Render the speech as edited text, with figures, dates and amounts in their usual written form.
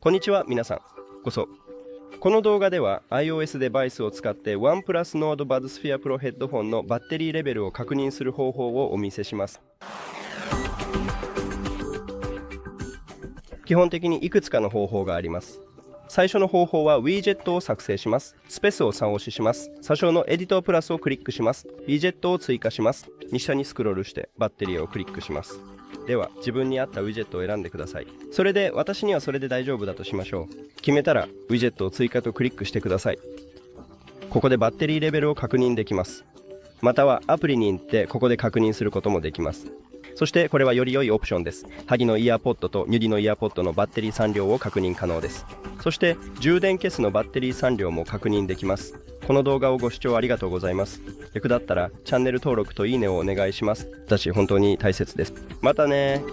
こんにちは皆さん。この動画では iOS デバイスを使って OnePlus Nord Bud Sphere Pro ヘッドフォンのバッテリーレベルを確認する方法をお見せします。基本的にいくつかの方法があります。最初の方法は WeJet を作成します。スペースを3押しします。左上のエディトプラスをクリックします。WeJet を追加します。下にスクロールしてバッテリーをクリックします。では自分に合ったウィジェットを選んでください。それで私にはそれで大丈夫だとしましょう。決めたらウィジェットを追加とクリックしてください。ここでバッテリーレベルを確認できます。またはアプリに行ってここで確認することもできます。そしてこれはより良いオプションです。ハギのイヤーポッドとニュディのイヤーポッドのバッテリー3量を確認可能です。そして充電ケースのバッテリー3量も確認できます。この動画をご視聴ありがとうございます。役立ったらチャンネル登録といいねをお願いします。私本当に大切です。またね。